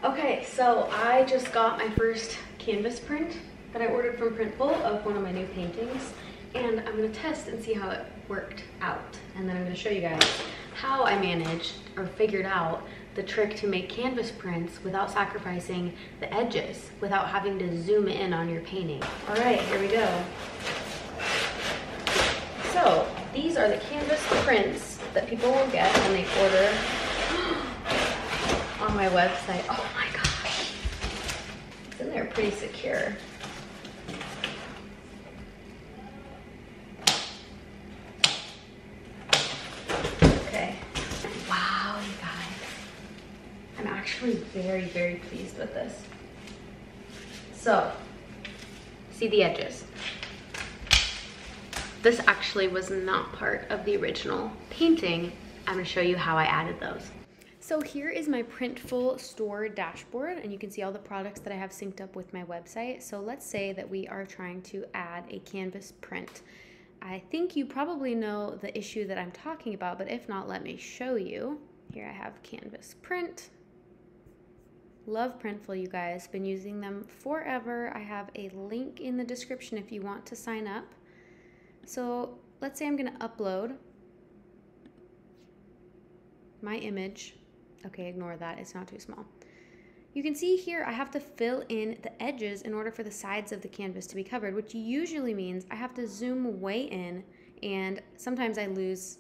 Okay, so I just got my first canvas print that I ordered from Printful of one of my new paintings, and I'm gonna test and see how it worked out. And then I'm gonna show you guys how I managed or figured out the trick to make canvas prints without sacrificing the edges, without having to zoom in on your painting. All right, here we go. So these are the canvas prints that people will get when they order on my website. Oh my gosh, it's in there pretty secure. Okay, wow, you guys, I'm actually very, very pleased with this. So, see the edges. This actually was not part of the original painting. I'm gonna show you how I added those. So here is my Printful store dashboard, and you can see all the products that I have synced up with my website. So let's say that we are trying to add a canvas print. I think you probably know the issue that I'm talking about, but if not, let me show you. Here I have canvas print. Love Printful, you guys. Been using them forever. I have a link in the description if you want to sign up. So let's say I'm gonna upload my image. Okay, ignore that, it's not too small. You can see here I have to fill in the edges in order for the sides of the canvas to be covered, which usually means I have to zoom way in, and sometimes I lose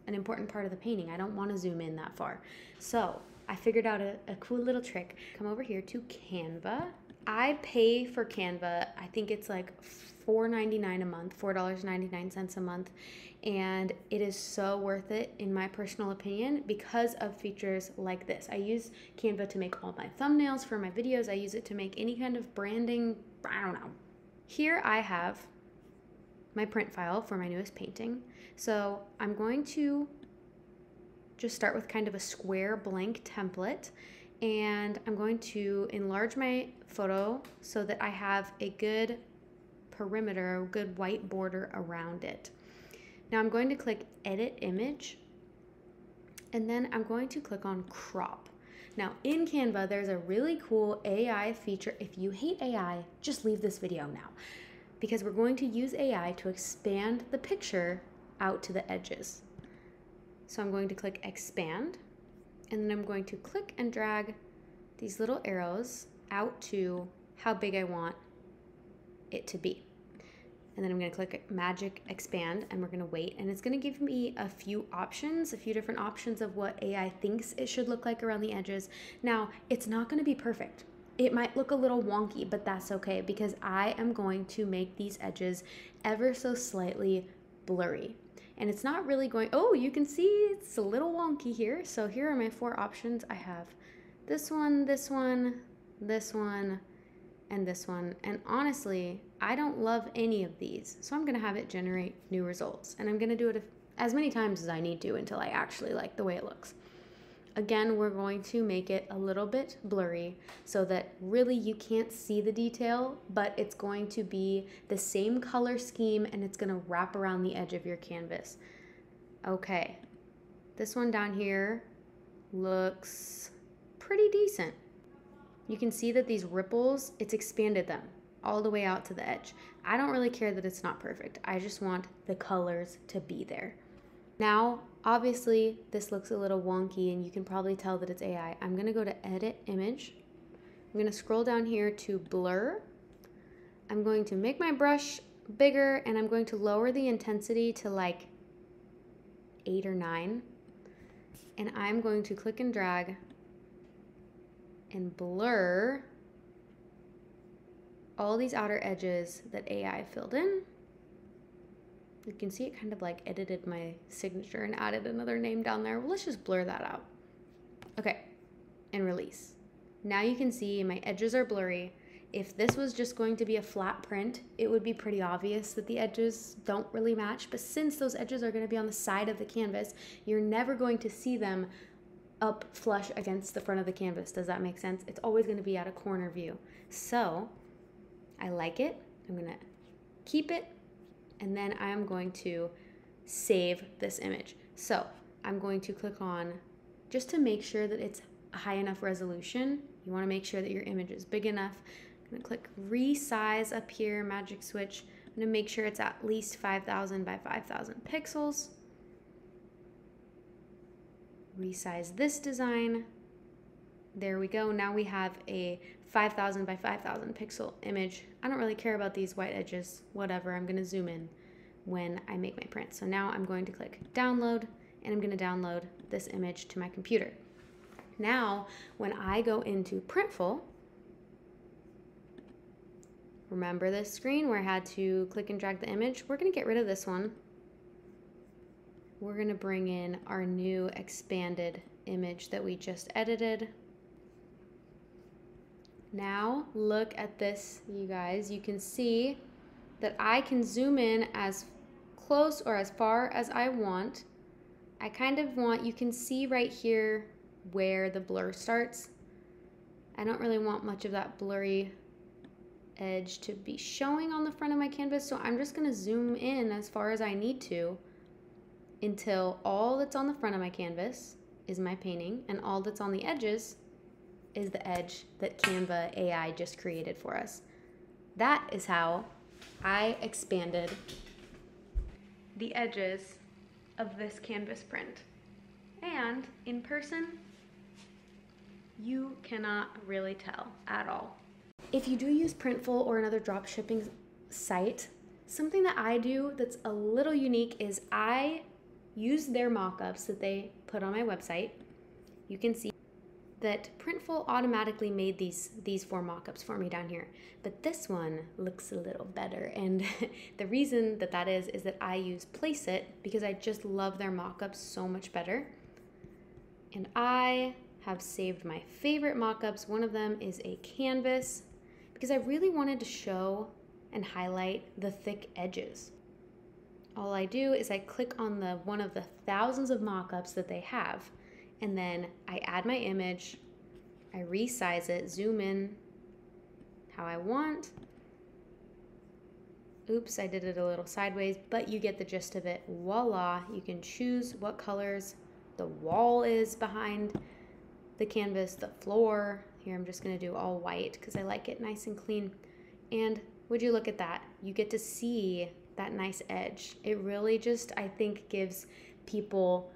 an important part of the painting. I don't want to zoom in that far. So I figured out a cool little trick. Come over here to Canva. I pay for Canva, I think it's like $4.99 a month, $4.99 a month, and it is so worth it in my personal opinion because of features like this. I use Canva to make all my thumbnails for my videos. I use it to make any kind of branding, I don't know. Here I have my print file for my newest painting. So I'm going to just start with kind of a square blank template, and I'm going to enlarge my photo so that I have a good perimeter, a good white border around it. Now I'm going to click Edit Image, and then I'm going to click on Crop. Now in Canva, there's a really cool AI feature. If you hate AI, just leave this video now, because we're going to use AI to expand the picture out to the edges. So I'm going to click Expand, and then I'm going to click and drag these little arrows out to how big I want it to be. And then I'm going to click Magic Expand, and we're going to wait, and it's going to give me a few options, a few different options of what AI thinks it should look like around the edges. Now, it's not going to be perfect. It might look a little wonky, but that's okay, because I am going to make these edges ever so slightly blurry. And it's not really going, oh, you can see it's a little wonky here. So here are my 4 options. I have this one, this one, this one, and this one. And honestly, I don't love any of these. So I'm gonna have it generate new results. And I'm gonna do it as many times as I need to until I actually like the way it looks. Again, we're going to make it a little bit blurry so that really you can't see the detail, but it's going to be the same color scheme, and it's gonna wrap around the edge of your canvas. Okay, this one down here looks pretty decent. You can see that these ripples, it's expanded them all the way out to the edge. I don't really care that it's not perfect. I just want the colors to be there. Now, obviously, this looks a little wonky, and you can probably tell that it's AI. I'm gonna go to Edit Image. I'm gonna scroll down here to Blur. I'm going to make my brush bigger, and I'm going to lower the intensity to like 8 or 9. And I'm going to click and drag and blur all these outer edges that AI filled in. You can see it kind of like edited my signature and added another name down there. Well, let's just blur that out. Okay, and release. Now you can see my edges are blurry. If this was just going to be a flat print, it would be pretty obvious that the edges don't really match. But since those edges are going to be on the side of the canvas, you're never going to see them up flush against the front of the canvas. Does that make sense? It's always going to be at a corner view. So I like it. I'm going to keep it. And then I'm going to save this image. So I'm going to click on, just to make sure that it's a high enough resolution. You want to make sure that your image is big enough. I'm going to click resize up here, magic switch. I'm going to make sure it's at least 5,000 by 5,000 pixels. Resize this design. There we go. Now we have a 5,000 by 5,000 pixel image. I don't really care about these white edges, whatever. I'm going to zoom in when I make my print. So now I'm going to click download, and I'm going to download this image to my computer. Now, when I go into Printful, remember this screen where I had to click and drag the image? We're going to get rid of this one. We're going to bring in our new expanded image that we just edited. Now, look at this, you guys. You can see that I can zoom in as close or as far as I want. I kind of want, you can see right here where the blur starts. I don't really want much of that blurry edge to be showing on the front of my canvas, so I'm just gonna zoom in as far as I need to until all that's on the front of my canvas is my painting and all that's on the edges is the edge that Canva AI just created for us. That is how I expanded the edges of this canvas print. And in person, you cannot really tell at all. If you do use Printful or another drop shipping site, something that I do that's a little unique is I use their mock-ups that they put on my website. You can see that Printful automatically made these 4 mock-ups for me down here, but this one looks a little better, and the reason that is that I use Placeit because I just love their mock-ups so much better. And I have saved my favorite mock-ups. One of them is a canvas because I really wanted to show and highlight the thick edges. All I do is I click on one of the thousands of mock-ups that they have, and then I add my image, I resize it, zoom in how I want. Oops, I did it a little sideways, but you get the gist of it. Voila, you can choose what colors the wall is behind the canvas, the floor. Here I'm just gonna do all white because I like it nice and clean. And would you look at that? You get to see that nice edge. It really just, I think, gives people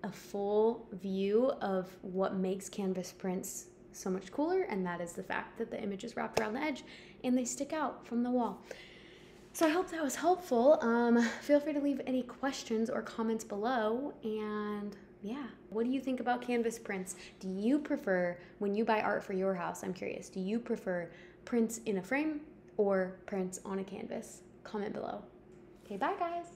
a full view of what makes canvas prints so much cooler, and that is the fact that the image is wrapped around the edge and they stick out from the wall. So I hope that was helpful. Feel free to leave any questions or comments below, and yeah, what do you think about canvas prints? Do you prefer, when you buy art for your house, I'm curious, do you prefer prints in a frame or prints on a canvas? Comment below. Okay, bye guys.